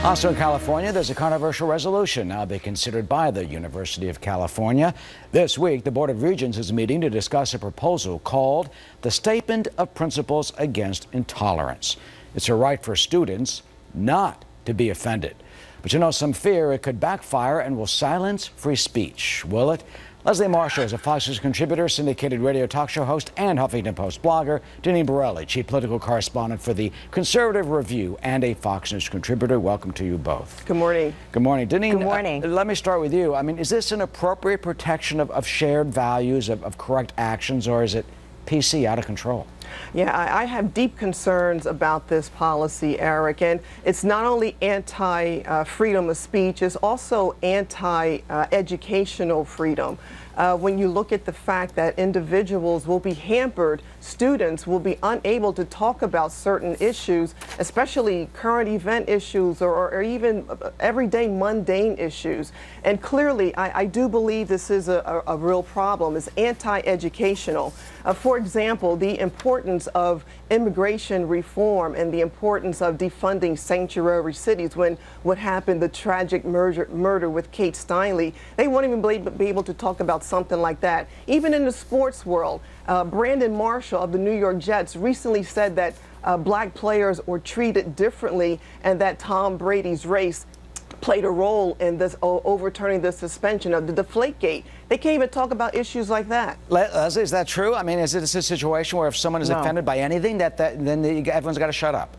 Also in California, there's a controversial resolution now being considered by the University of California. This week, the Board of Regents is meeting to discuss a proposal called the Statement of Principles Against Intolerance. It's a right for students not to be offended. But you know, some fear it could backfire and will silence free speech. Will it? Leslie Marshall is a Fox News contributor, syndicated radio talk show host, and Huffington Post blogger. Denny Borelli, chief political correspondent for the Conservative Review and a Fox News contributor. Welcome to you both. Good morning. Good morning. Denny, good morning. Let me start with you. I mean, is this an appropriate protection of shared values, of correct actions, or is it PC out of control? Yeah, I have deep concerns about this policy, Eric, and it's not only anti-freedom of speech, it's also anti-educational freedom. When you look at the fact that individuals will be hampered, students will be unable to talk about certain issues, especially current event issues or even everyday mundane issues. And clearly, I do believe this is a real problem. It's anti-educational. For example, the importance of immigration reform and the importance of defunding sanctuary cities. When what happened, the tragic murder with Kate Steinle, they won't even be able to talk about something like that. Even in the sports world, Brandon Marshall of the New York Jets recently said that black players were treated differently and that Tom Brady's race played a role in this overturning the suspension of the Deflategate. They can't even talk about issues like that. Leslie, is that true? I mean, is it a situation where if someone is offended by anything, then everyone's got to shut up?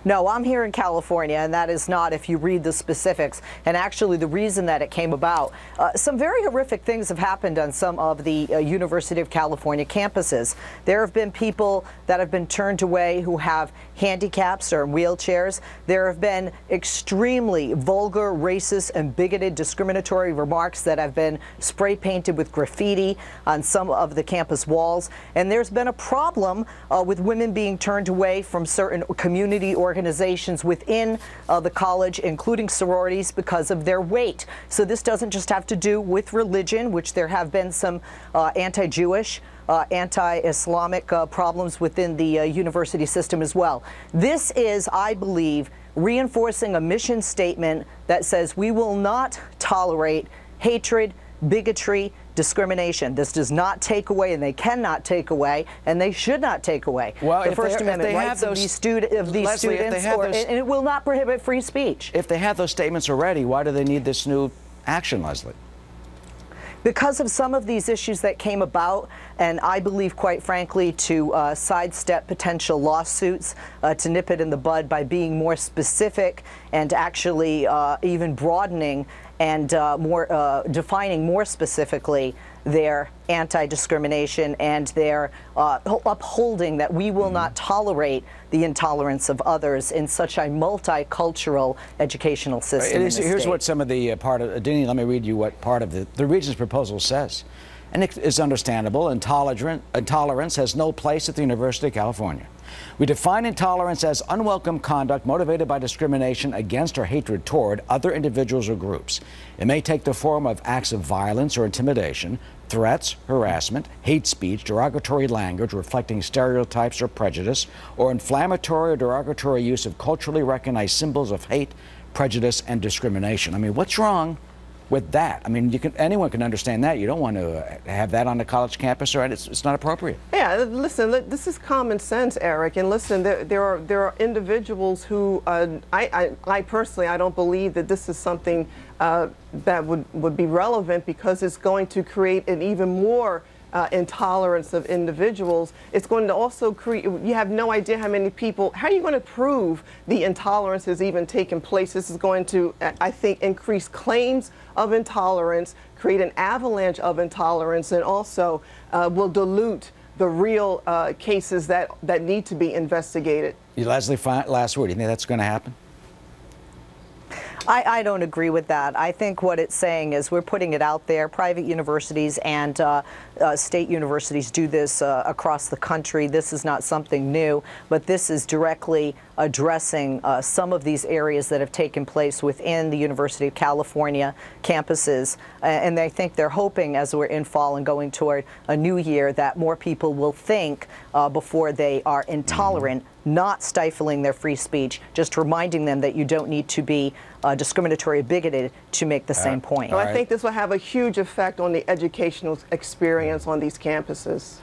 No, I'm here in California, and that is not if you read the specifics. And actually, the reason that it came about, some very horrific things have happened on some of the University of California campuses. There have been people that have been turned away who have handicaps or wheelchairs. There have been extremely vulgar, racist, and bigoted discriminatory remarks that have been spray painted with graffiti on some of the campus walls. And there's been a problem with women being turned away from certain community organizations within the college, including sororities, because of their weight. So this doesn't just have to do with religion, which there have been some anti-Jewish, anti-Islamic problems within the university system as well. This is, I believe, reinforcing a mission statement that says we will not tolerate hatred, bigotry, discrimination. This does not take away, and they cannot take away, and they should not take away the First Amendment rights of these students, and it will not prohibit free speech. If they have those statements already, why do they need this new action, Leslie? Because of some of these issues that came about, and I believe, quite frankly, to sidestep potential lawsuits, to nip it in the bud by being more specific and actually even broadening and defining more specifically their anti-discrimination and their upholding that we will not tolerate the intolerance of others in such a multicultural educational system. Here's what some of the Denny, let me read you what part of the Regents' proposal says. And it is understandable. Intolerance has no place at the University of California. We define intolerance as unwelcome conduct motivated by discrimination against or hatred toward other individuals or groups. It may take the form of acts of violence or intimidation, threats, harassment, hate speech, derogatory language reflecting stereotypes or prejudice, or inflammatory or derogatory use of culturally recognized symbols of hate, prejudice, and discrimination. I mean, what's wrong with that? I mean, anyone can understand that. You don't want to have that on a college campus, or it's not appropriate. Yeah, listen, this is common sense, Eric. And listen, there are individuals who I personally, I don't believe that this is something that would be relevant, because it's going to create an even more intolerance of individuals. It's going to also create, you have no idea how many people, how are you going to prove the intolerance has even taken place? This is going to, I think, increase claims of intolerance, create an avalanche of intolerance, and also will dilute the real cases that need to be investigated. Leslie, last word, do you think that's going to happen? I don't agree with that. I think what it's saying is we're putting it out there. Private universities and state universities do this across the country. This is not something new, but this is directly addressing some of these areas that have taken place within the University of California campuses. And I think they're hoping, as we're in fall and going toward a new year, that more people will think before they are intolerant, not stifling their free speech, just reminding them that you don't need to be discriminatory or bigoted to make the same point. Well, I think this will have a huge effect on the educational experience on these campuses.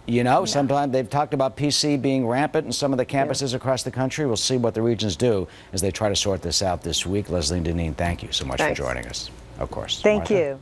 You know, sometimes they've talked about PC being rampant in some of the campuses across the country. We'll see what the regions do as they try to sort this out this week. Leslie and Deneen, thank you so much for joining us. Of course. Thank you.